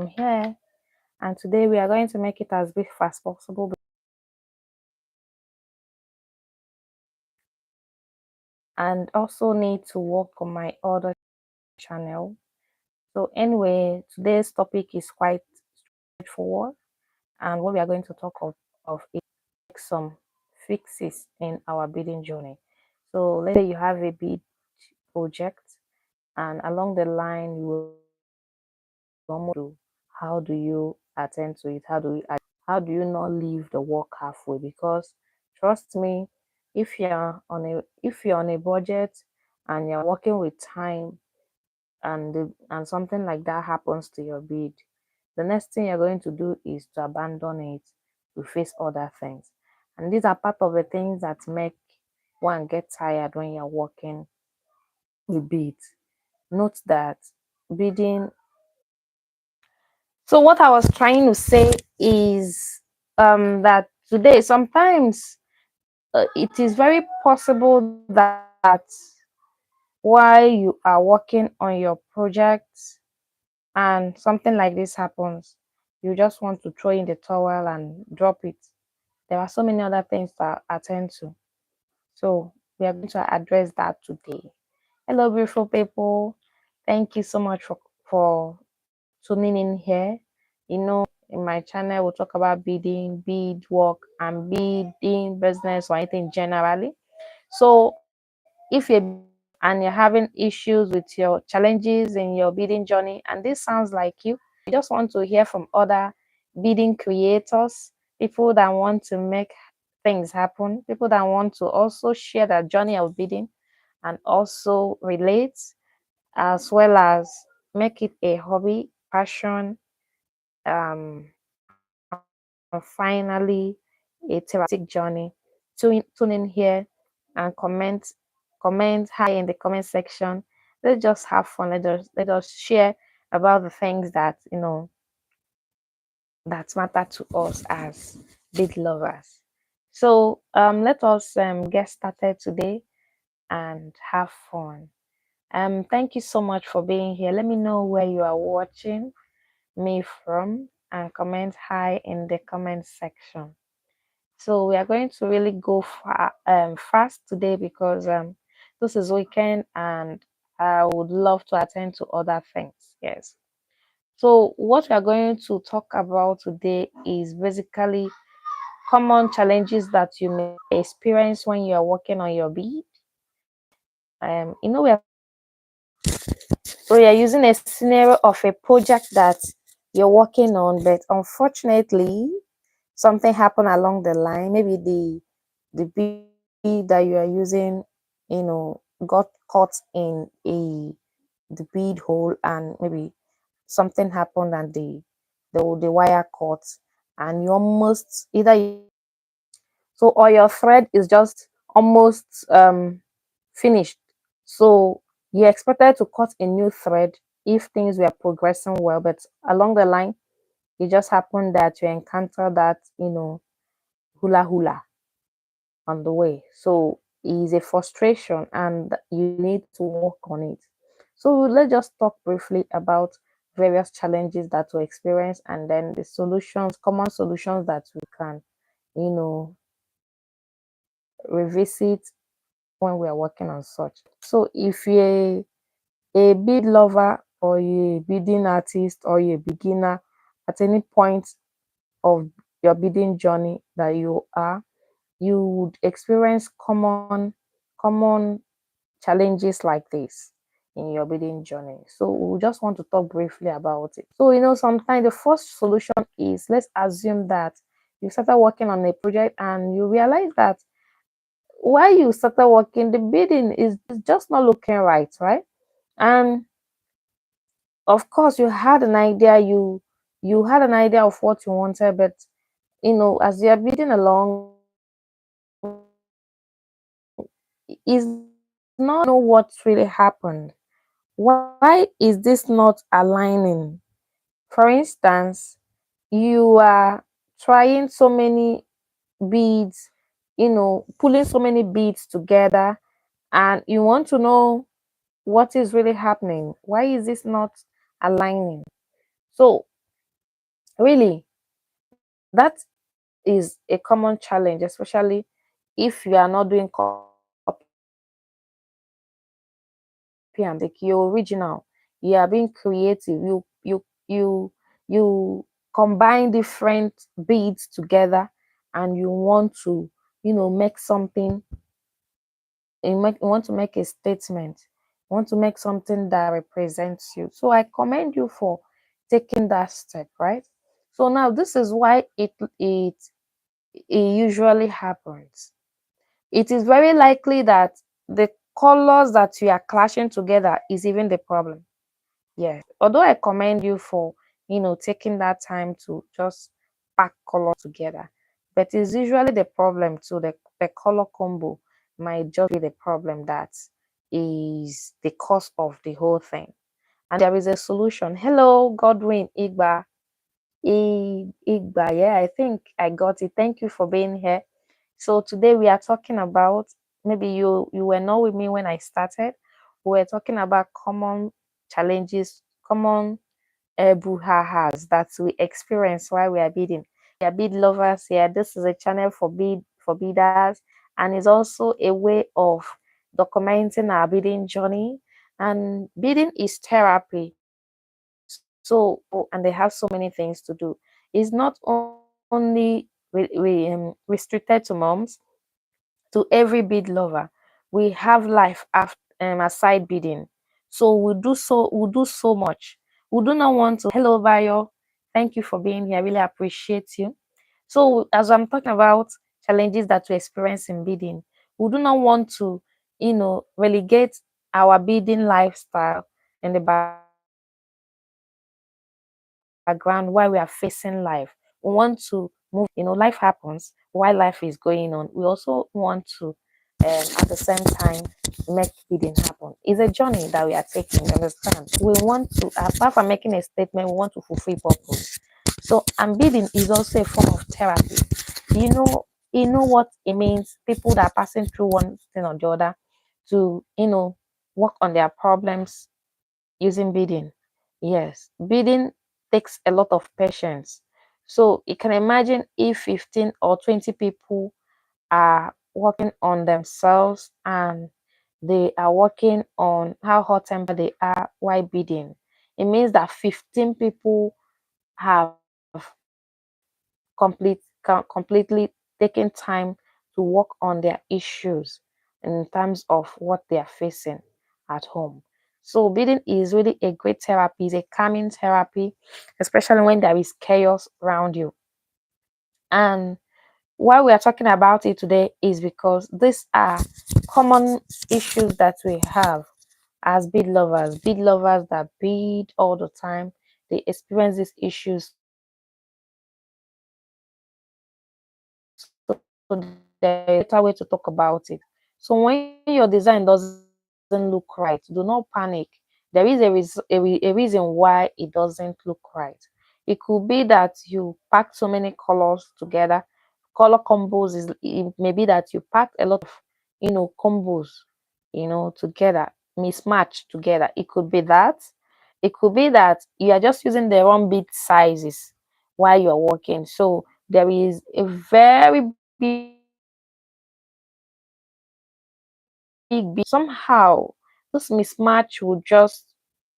I'm here, and today we are going to make it as brief as possible, and also need to work on my other channel. So anyway, today's topic is quite straightforward, and what we are going to talk of is some fixes in our bidding journey. So let's say you have a bid project, and along the line you will almost do. How do you attend to it? How do you not leave the work halfway? Because trust me, if you're on a budget and you're working with time, and something like that happens to your bid, the next thing you're going to do is to abandon it to face other things. And these are part of the things that make one get tired when you're working with bids. Note that bidding. So what I was trying to say is that today sometimes it is very possible that while you are working on your project and something like this happens, you just want to throw in the towel and drop it. There are so many other things to attend to. So we are going to address that today. Hello, beautiful people. Thank you so much for tuning in here. In my channel, we'll talk about bidding, bead work, and bidding business or anything generally. So if you're and you're having issues with your challenges in your bidding journey, and this sounds like you just want to hear from other bidding creators, people that want to make things happen, people that want to also share their journey of bidding and also relate, as well as make it a hobby, passion, and finally a therapeutic journey. Tune in here and comment high in the comment section. Let's just have fun. Let us share about the things that that matter to us as bead lovers. So let us get started today and have fun. Thank you so much for being here. Let me know where you are watching me from and comment hi in the comment section. So we are going to really go fast today because this is weekend and I would love to attend to other things. Yes. So what we are going to talk about today is basically common challenges that you may experience when you are working on your bead. We are using a scenario of a project that you're working on, but unfortunately something happened along the line. Maybe the bead that you are using, got caught in the bead hole, and maybe something happened and the wire caught, and you almost either so or your thread is just almost finished. So you expected to cut a new thread if things were progressing well, but along the line it just happened that you encounter that hula hula on the way. So it's a frustration and you need to work on it. So let's just talk briefly about various challenges that we experience and then the solutions, common solutions that we can, you know, revisit when we are working on such. So if you're a bead lover or you're a beading artist or you're a beginner at any point of your bidding journey that you are, you would experience common challenges like this in your bidding journey. So we just want to talk briefly about it. So sometimes the first solution is, let's assume that you started working on a project and you realize that while you started working, the bidding is just not looking right? And of course you had an idea, you had an idea of what you wanted, but as you're bidding along, is not know what's really happened. Why is this not aligning? For instance, you are trying so many beads, pulling so many beads together, and you want to know what is really happening. Why is this not aligning? So Really, that is a common challenge, especially if you are not doing copy and paste. Like you're original, you are being creative. You combine different beads together, and you want to, make something. You want to make a statement. You want to make something that represents you. So I commend you for taking that step, right? So now this is why it usually happens. It is very likely that the colors that you are clashing together is even the problem. Yes. Although I commend you for, taking that time to just pack colors together. But it's usually the problem too. The color combo might just be the problem that is the cause of the whole thing. And there is a solution. Hello, Godwin Igba. Igba, yeah, I think I got it. Thank you for being here. So today we are talking about, maybe you were not with me when I started. We were talking about common challenges, common brouhahas that we experience while we are beading. We are bead lovers here. This is a channel for beaders, and it's also a way of documenting our beading journey. And beading is therapy. So, and they have so many things to do. It's not only restricted to moms, to every bead lover. We have life after aside bidding. So we do so much. We do not want to. Hello, Bayo. Thank you for being here. I really appreciate you. So as I'm talking about challenges that we experience in bidding, we do not want to, relegate our bidding lifestyle in the background while we are facing life. We want to move on. Life happens while life is going on. We also want to, at the same time, make bidding happen. It's a journey that we are taking. You understand? We want to, apart from making a statement, we want to fulfill purpose. So, and bidding is also a form of therapy. You know, you know what it means. People that are passing through one thing or the other to, work on their problems using bidding. Yes, bidding takes a lot of patience. So you can imagine if 15 or 20 people are working on themselves, and they are working on how hot tempered they are while bidding. It means that 15 people have completely taken time to work on their issues in terms of what they are facing at home. So bidding is really a great therapy, it's a calming therapy, especially when there is chaos around you. And why we are talking about it today is because these are common issues that we have as bead lovers that bead all the time. They experience these issues. So there is a better way to talk about it. So when your design doesn't look right, do not panic. There is a reason why it doesn't look right. It could be that you packed so many colors together. Color combos color combos is it may be that you packed a lot of, combos, together, mismatched together. It could be that. It could be that you are just using the wrong bead sizes while you're working. So there is a very big somehow this mismatch will just,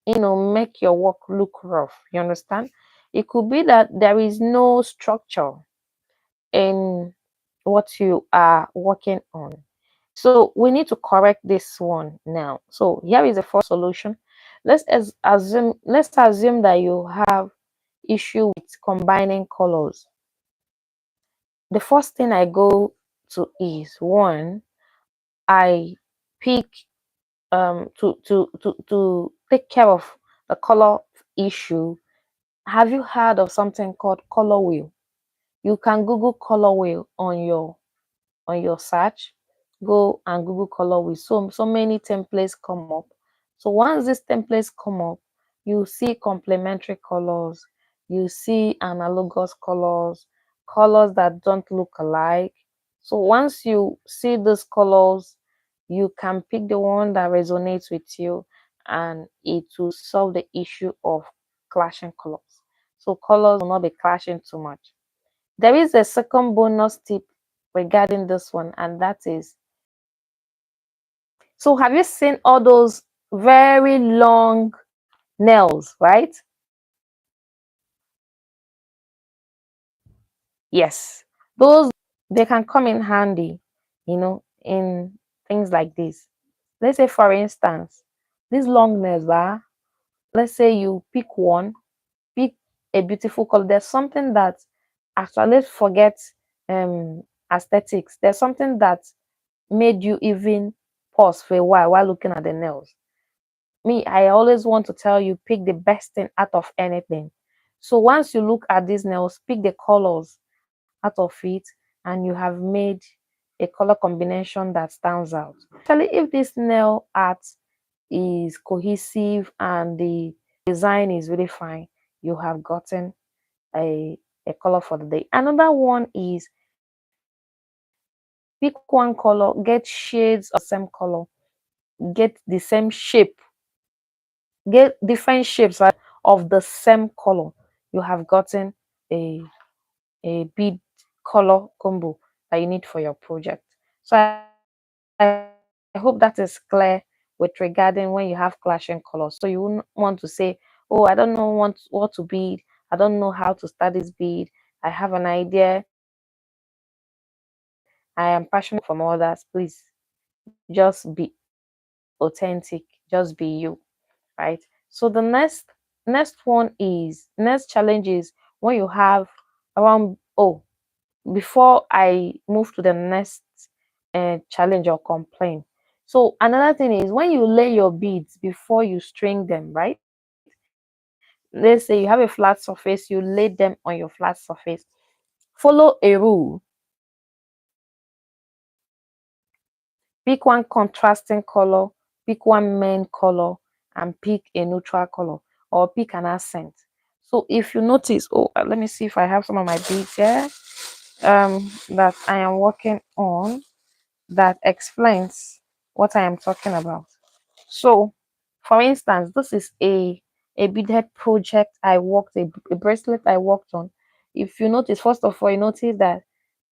make your work look rough. You understand? It could be that there is no structure in what you are working on. So we need to correct this one now. So here is the first solution. Let's assume that you have issue with combining colors. The first thing I go to is one, I pick to take care of the color issue. Have you heard of something called color wheel? You can Google color wheel on your search. Go and Google color wheel. So many templates come up. So once these templates come up, you see complementary colors, you see analogous colors, colors that don't look alike. So once you see these colors, you can pick the one that resonates with you, and it will solve the issue of clashing colors. so colors will not be clashing too much. There is a second bonus tip regarding this one, and that is, so have you seen all those very long nails, right? Yes, those, they can come in handy, in things like this. Let's say, for instance, these long nails, let's say you pick one, pick a beautiful color. There's something that, actually, let's forget aesthetics. There's something that made you even pause for a while looking at the nails. Me, I always want to tell you, pick the best thing out of anything. So once you look at these nails, pick the colors out of it, and you have made a color combination that stands out. Especially if this nail art is cohesive and the design is really fine, you have gotten a, a color for the day. Another one is, pick one color, get shades of the same color, get the same shape, get different shapes, right, of the same color. You have gotten a bead color combo that you need for your project. So I hope that is clear with regarding when you have clashing colors. So you wouldn't want to say, oh, I don't know what to bead, I don't know how to start this bead, I have an idea, I am passionate about it, I want to learn from others. Please just be authentic, just be you, right? So the next one is, next challenge is, when you have around, oh, before I move to the next challenge or complaint. So another thing is, when you lay your beads before you string them, right? Let's say you have a flat surface, you lay them on your flat surface. Follow a rule. Pick one contrasting color, pick one main color, and pick a neutral color, or pick an accent. So if you notice, oh, let me see if I have some of my beads here that I am working on, that explains what I am talking about. So, for instance, this is a beaded project I worked, a bracelet I worked on. If you notice, first of all, you notice that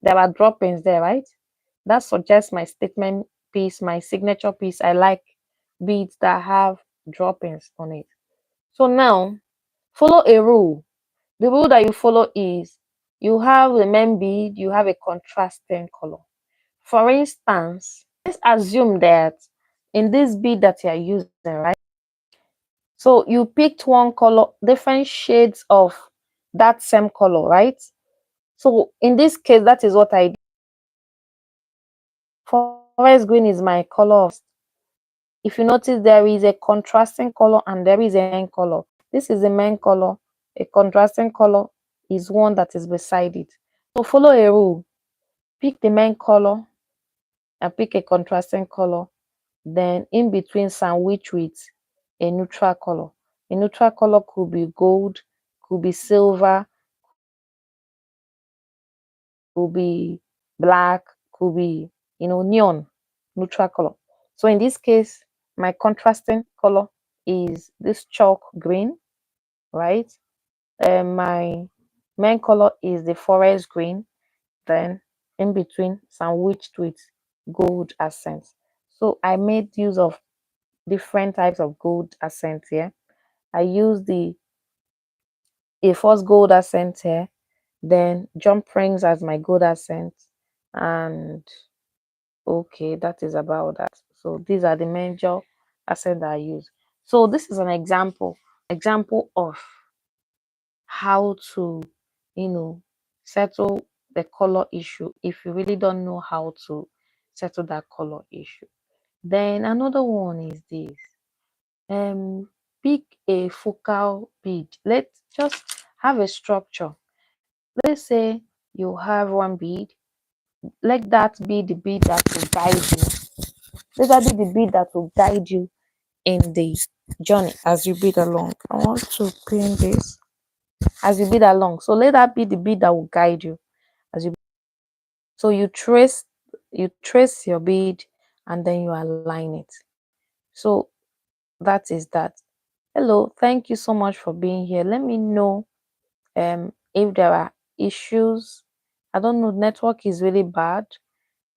there are droppings there, right? That suggests my statement piece, my signature piece. I like beads that have droppings on it. So now, follow a rule. The rule that you follow is, you have the main bead, you have a contrasting color. For instance, let's assume that in this bead that you are using, right? So you picked one color, different shades of that same color, right? So in this case, that is what I did. Forest green is my color of, if you notice, there is a contrasting color and there is a main color. This is the main color. A contrasting color is one that is beside it. So follow a rule. Pick the main color and pick a contrasting color. Then in between, sandwich with a neutral color. A neutral color could be gold, could be silver, could be black, could be neon, neutral color. So in this case, my contrasting color is this chalk green, right? My main color is the forest green, then in between, sandwiched with gold accents. So I made use of different types of gold accents here. I use the a first gold accent here, then jump rings as my gold accent, and okay, that is about that. So these are the major accents that I use. So this is an example of how to, you know, settle the color issue if you really don't know how to settle that color issue. Then another one is this. Um, Pick a focal bead. Let's just have a structure. Let's say you have one bead. Let that be the bead that will guide you. Let that be the bead that will guide you in the journey as you bead along. I want to pin this as you bead along. So let that be the bead that will guide you as you. So you trace your bead and then you align it. So that is that. Hello, thank you so much for being here. Let me know If there are issues, I don't know, network is really bad,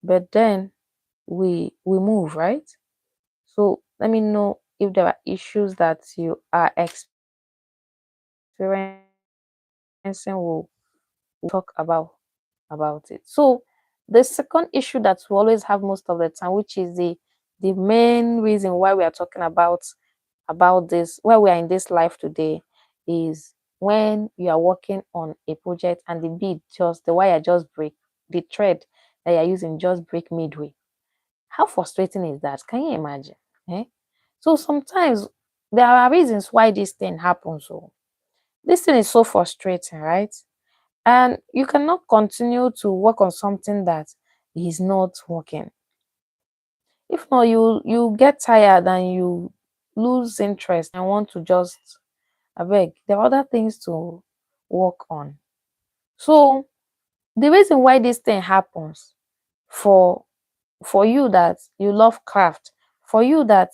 but then we move, right? So let me know if there are issues that you are experiencing. We'll talk about it. So the second issue that we always have most of the time, which is the main reason why we are talking about this, why we are in this life today, is when you are working on a project and the wire just break, the thread that you're using just break midway. How frustrating is that? Can you imagine? Eh? So sometimes there are reasons why this thing happens. So this thing is so frustrating, right? And you cannot continue to work on something that is not working. If not, you get tired and you lose interest and want to just I beg. There are other things to work on. So the reason why this thing happens for you that you love craft, for you that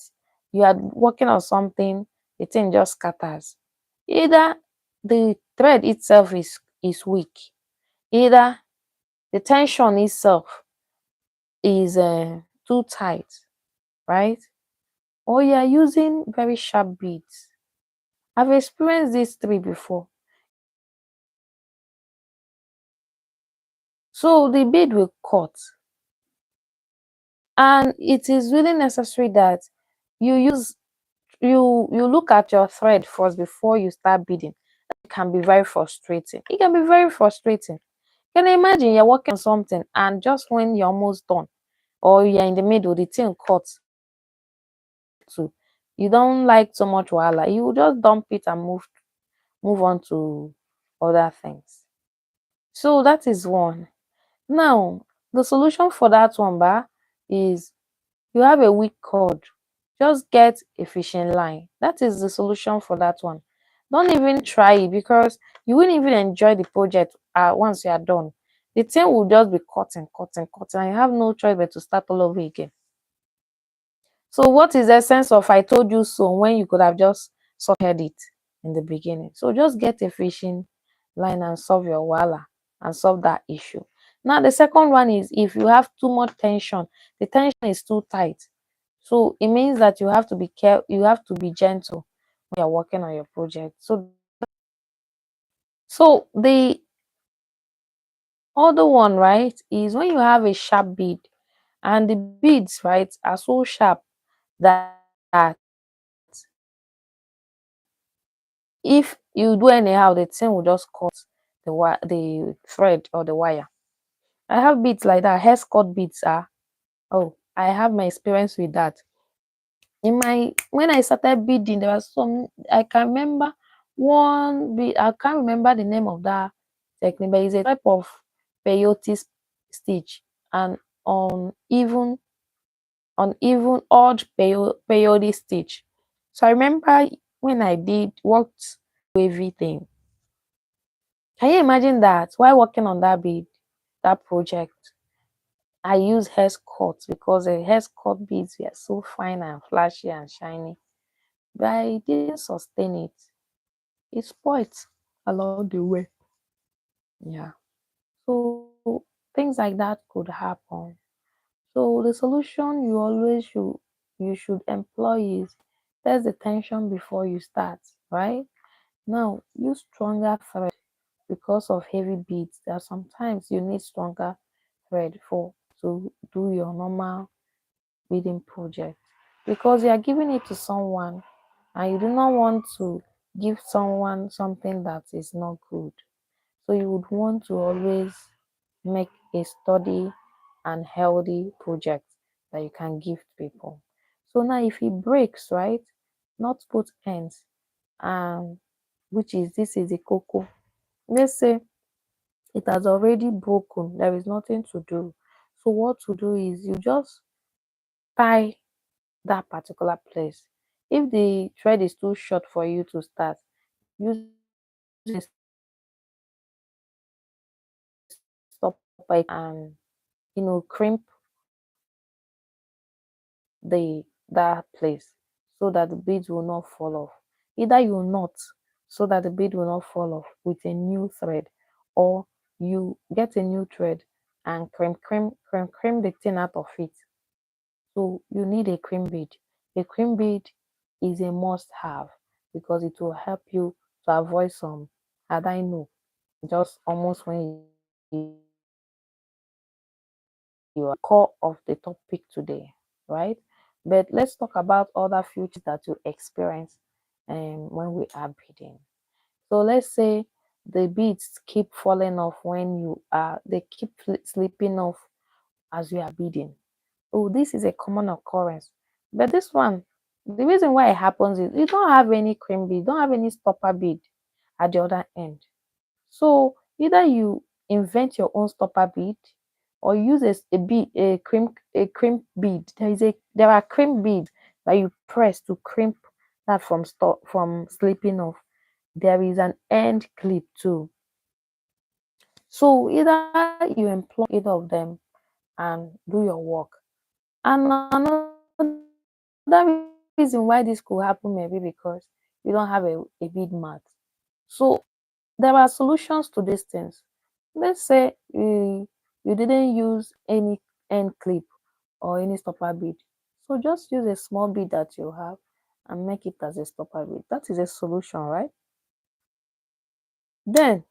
you are working on something, the thing just scatters. Either the thread itself is weak, either the tension itself is too tight, right? Or you are using very sharp beads. I've experienced these three before. So the bead will cut, and it is really necessary that you use you look at your thread first before you start beading. It can be very frustrating. It can be very frustrating. Can you imagine you're working on something and just when you're almost done or you're in the middle, the thing cuts too. You don't like so much wahala. You just dump it and move on to other things. So that is one. Now, the solution for that one, is you have a weak cord. Just get a fishing line. That is the solution for that one. Don't even try it because you won't even enjoy the project once you are done. The thing will just be cutting, cutting, cutting, and you have no choice but to start all over again. So what is the essence of I told you so when you could have just sorted it in the beginning? So just get a fishing line and solve your wala and solve that issue. Now the second one is if you have too much tension, the tension is too tight. So it means that you have to be careful, you have to be gentle when you're working on your project. So the other one, right, is when you have a sharp bead and the beads, right, are so sharp that if you do anyhow, the thing will just cut the thread or the wire. I have beads like that. Hair cut beads are I have my experience with that. In my when I started beading, there was some I can remember one bead. I can't remember the name of that technique, but it's a type of peyote stitch and on even odd peyote stitch. So I remember when I did worked wavy thing. Can you imagine that while working on that project, I use hair cuts because the hair cut beads were so fine and flashy and shiny, but I didn't sustain it. It spoiled along the way. Yeah. So things like that could happen. So the solution you should employ is test the tension before you start, right? Now use stronger thread because of heavy beads. There are sometimes you need stronger thread for to do your normal beading project because you are giving it to someone and you do not want to give someone something that is not good. So you would want to always make a study and healthy project that you can give to people. So now if it breaks, right, not put ends, which is this is a cocoa. Let's say it has already broken, there is nothing to do. So what to do is you just tie that particular place. If the thread is too short for you to start, use a stopper and crimp that place so that the beads will not fall off. Either you knot so that the bead will not fall off with a new thread, or you get a new thread and cream the thing out of it. So you need a cream bead. A cream bead is a must have because it will help you to avoid some, had I know, just almost when you are core of the topic today, right? But let's talk about other features that you experience when we are beading. So let's say the beads keep falling off when they keep slipping off as you are beading. Oh, this is a common occurrence. But this one, the reason why it happens is you don't have any cream bead, don't have any stopper bead at the other end. So either you invent your own stopper bead or use a bead, a cream bead. There are cream beads that you press to crimp that from slipping off. There is an end clip too. So either you employ either of them and do your work. And another reason why this could happen maybe because you don't have a bead mat. So there are solutions to these things. Let's say you didn't use any end clip or any stopper bead. So just use a small bead that you have and make it as a stopper bead. That is a solution, right? Then,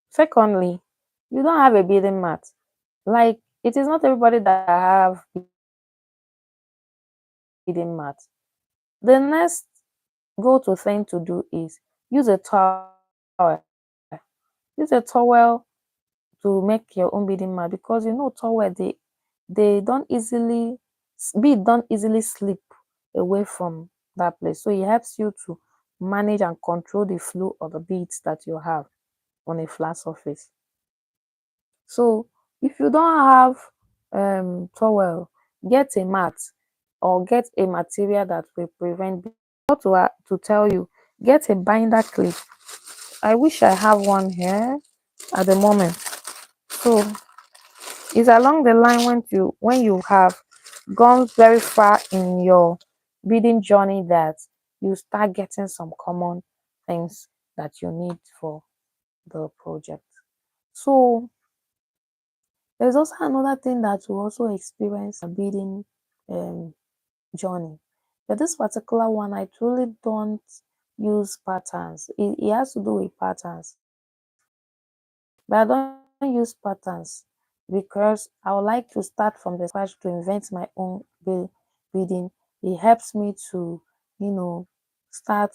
secondly, you don't have a beading mat. Like, it is not everybody that have beading mat. The next go to thing to do is use a towel. Use a towel to make your own beading mat because towel they don't easily bead don't easily slip away from that place. So it helps you to manage and control the flow of the beads that you have on a flat surface. So if you don't have towel, get a mat or get a material that will prevent bead. To tell you, get a binder clip. I wish I have one here at the moment. So it's along the line when you have gone very far in your beading journey that you start getting some common things that you need for the project. So there's also another thing that you also experience a beading um, journey. But this particular one, I truly don't use patterns. It has to do with patterns. But I don't use patterns because I would like to start from the scratch to invent my own beading. It helps me to, start.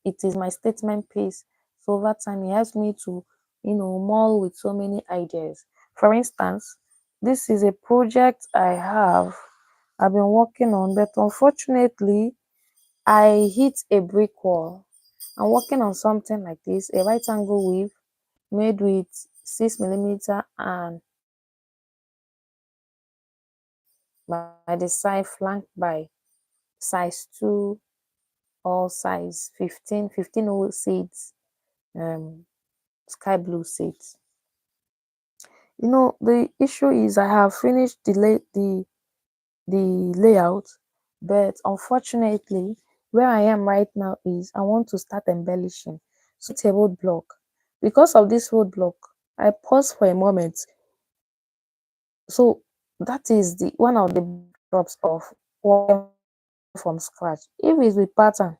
It is my statement piece. So over time, it helps me to, mull with so many ideas. For instance, this is a project I've been working on, but unfortunately, I hit a brick wall. I'm working on something like this, a right angle weave made with 6 millimeter and by the side flanked by size 2 or size 15 seeds, um, sky blue seeds. The issue is I have finished the layout, but unfortunately, where I am right now is I want to start embellishing. So it's a roadblock. Because of this roadblock, I pause for a moment. So that is the one of the backdrops of working from scratch. If it's with pattern,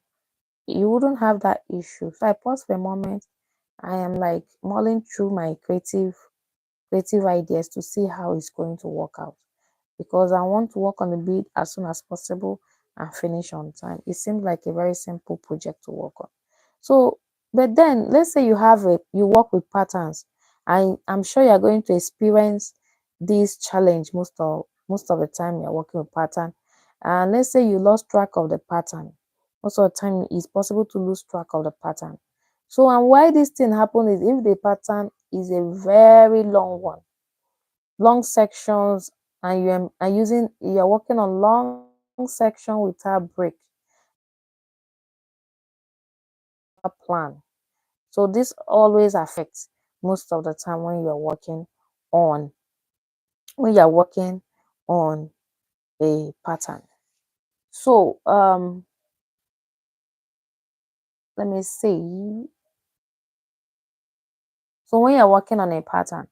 you wouldn't have that issue. So I pause for a moment. I am like mulling through my creative ideas to see how it's going to work out because I want to work on the bead as soon as possible and finish on time. It seems like a very simple project to work on. So, but then let's say you work with patterns. I'm sure you're going to experience this challenge most of the time you're working with pattern. And let's say you lost track of the pattern. Most of the time it's possible to lose track of the pattern. So, and why this thing happens is if the pattern is a very long one, long sections, and you're working on long section without break, plan. So this always affects most of the time on when you're working on a pattern. So let me see. So when you're working on a pattern,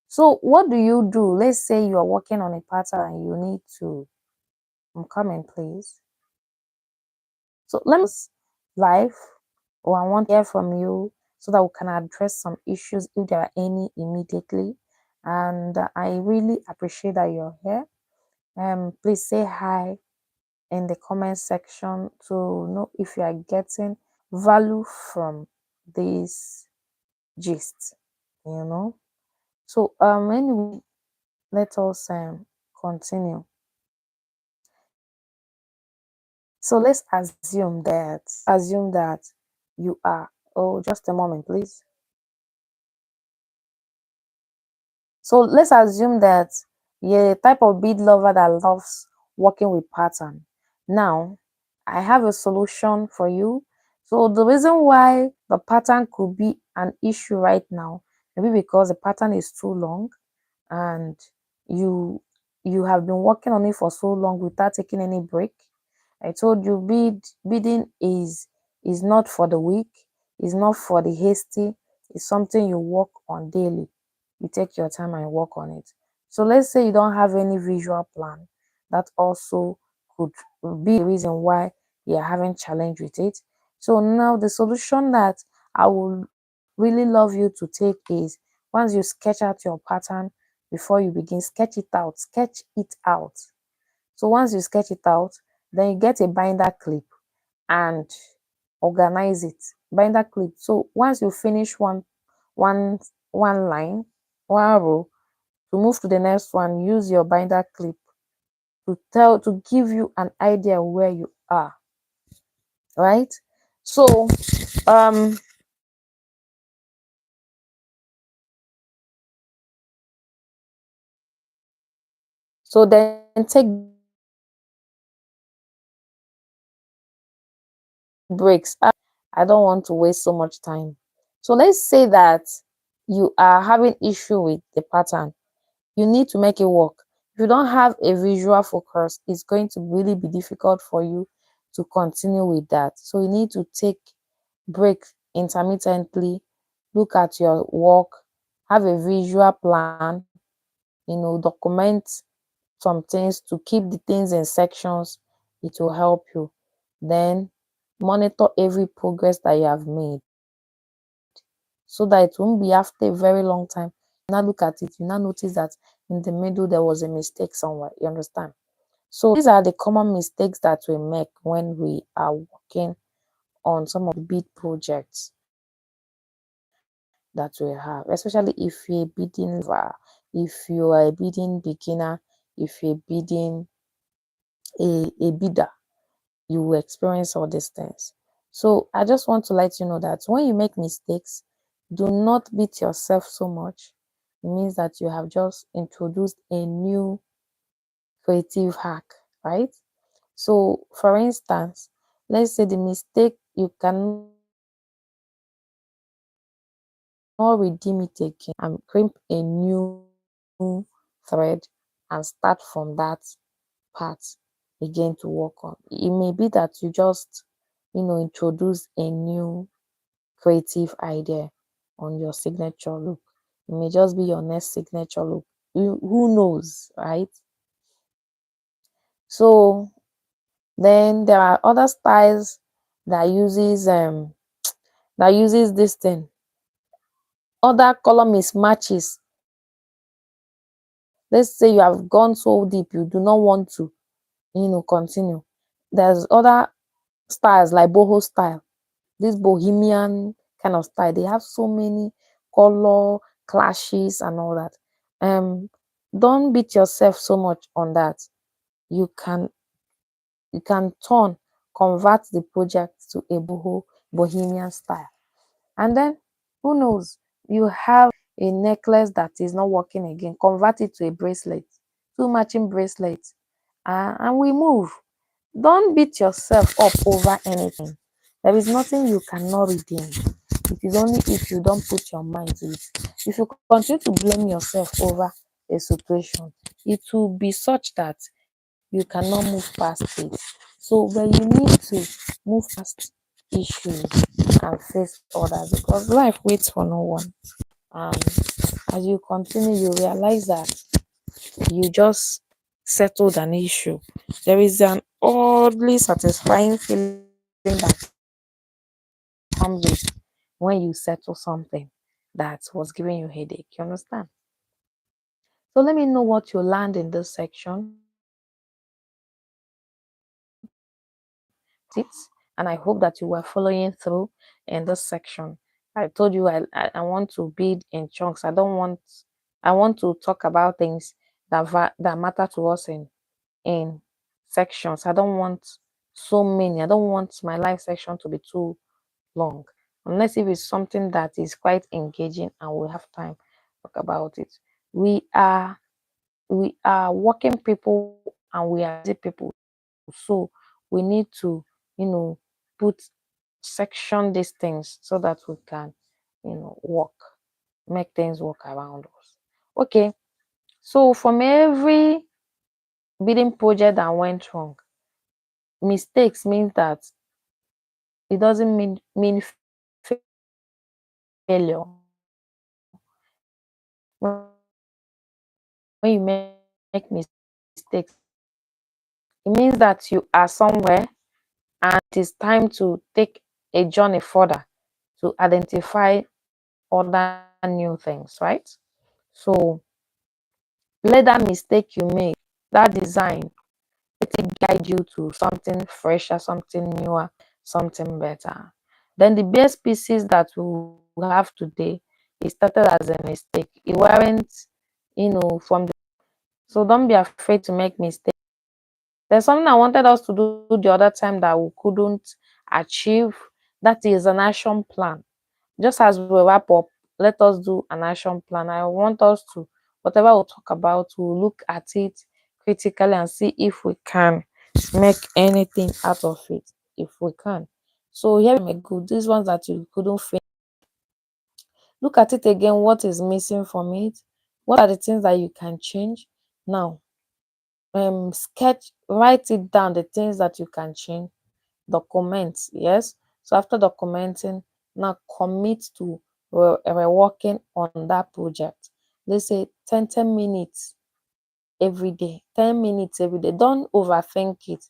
so what do you do? Let's say you are working on a pattern and you need to come in, please. So let me live, or I want to hear from you so that we can address some issues if there are any immediately. And I really appreciate that you're here. Please say hi in the comment section to know if you are getting value from this gist, you know. So anyway, let us continue. So let's assume that you are, oh, just a moment please. So let's assume that you're a type of bead lover that loves working with pattern. Now, I have a solution for you. So the reason why the pattern could be an issue right now, maybe because the pattern is too long and you you have been working on it for so long without taking any break. I told you beading is not for the weak, is not for the hasty, it's something you work on daily. You take your time and work on it. So let's say you don't have any visual plan. That also could be the reason why you're having challenge with it. So now the solution that I would really love you to take is, once you sketch out your pattern, before you begin, sketch it out. So once you sketch it out, then you get a binder clip and organize it. Binder clip. So once you finish one one line, one row, to move to the next one, use your binder clip to give you an idea where you are. Right? So um so then take breaks. I don't want to waste so much time. So let's say that you are having issue with the pattern. You need to make it work. If you don't have a visual focus, it's going to really be difficult for you to continue with that. So you need to take breaks intermittently, look at your work, have a visual plan, document some things to keep the things in sections. It will help you. Then monitor every progress that you have made, so that it won't be after a very long time. Now look at it, you now notice that in the middle there was a mistake somewhere. You understand? So these are the common mistakes that we make when we are working on some of the big projects that we have, especially if you're a bidding lover, if you are a bidding beginner, if you're bidding a bidder, you will experience all these things. So I just want to let you know that when you make mistakes, do not beat yourself so much. It means that you have just introduced a new creative hack, right? So for instance, let's say the mistake, you cannot redeem it again and crimp a new thread and start from that part again to work on. It may be that you just, introduce a new creative idea on your signature look. It may just be your next signature look. Who knows, right? So then there are other styles that uses this thing. Other color mismatches. Let's say you have gone so deep, you do not want to, continue. There's other styles like boho style, this bohemian kind of style. They have so many color clashes and all that. Don't beat yourself so much on that. You can convert the project to a bohemian style. And then who knows, you have a necklace that is not working again, convert it to a bracelet, two matching bracelets, and we move. Don't beat yourself up over anything. There is nothing you cannot redeem. It is only if you don't put your mind to it. If you continue to blame yourself over a situation, it will be such that you cannot move past it. So but you need to move past issues and face others, because life waits for no one. And as you continue, you realize that you just settled an issue. There is an oddly satisfying feeling that comes with when you settle something that was giving you headache. You understand? So let me know what you learned in this section. I hope that you were following through in this section. I told you I want to bead in chunks. I want to talk about things that that matter to us in sections. I don't want so many. I don't want my life section to be too long, unless if it's something that is quite engaging and we have time to talk about it. We are we are working people and we are busy people, so we need to, put section these things so that we can, work, make things work around us. Okay, so from every bidding project that went wrong, mistakes means that it doesn't mean failure. When you make mistakes, it means that you are somewhere and it is time to take a journey further to identify other new things, right? So let that mistake you made, that design, let it guide you to something fresher, something newer, something better. Then the best pieces that we have today, it started as a mistake. It weren't, from the so don't be afraid to make mistakes. There's something I wanted us to do the other time that we couldn't achieve. That is an action plan. Just as we wrap up, let us do an action plan. I want us to, whatever we talk about, we'll look at it critically and see if we can make anything out of it. If we can. So here we go. These ones that you couldn't finish. Look at it again. What is missing from it? What are the things that you can change? Now, sketch, write it down, the things that you can change. Document, yes. So after documenting, now commit to reworking on that project. Let's say 10 minutes every day, 10 minutes every day. Don't overthink it.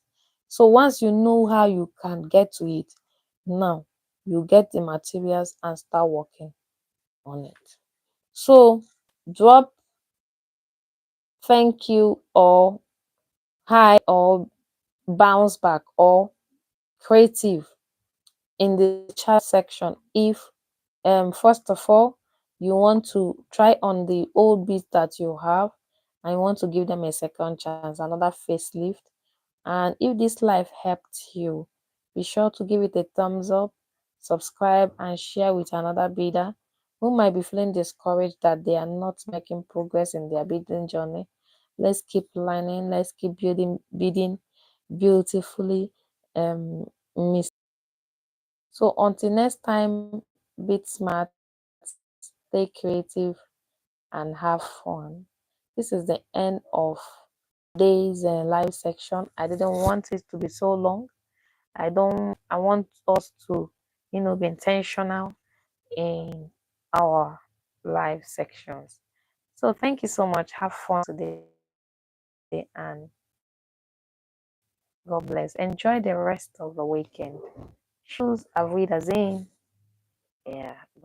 So once you know how you can get to it, now you get the materials and start working on it. So drop thank you or hi or bounce back or creative in the chat section if first of all you want to try on the old beats that you have and you want to give them a second chance, another facelift. And if this life helped you, be sure to give it a thumbs up, subscribe and share with another bidder who might be feeling discouraged that they are not making progress in their bidding journey. Let's keep learning, let's keep building bidding beautifully. So until next time, be smart, stay creative, and have fun. This is the end of today's live section. I didn't want it to be so long. I want us to, be intentional in our live sections. So thank you so much. Have fun today and God bless. Enjoy the rest of the weekend. Choose a reader's in. Yeah. Bye.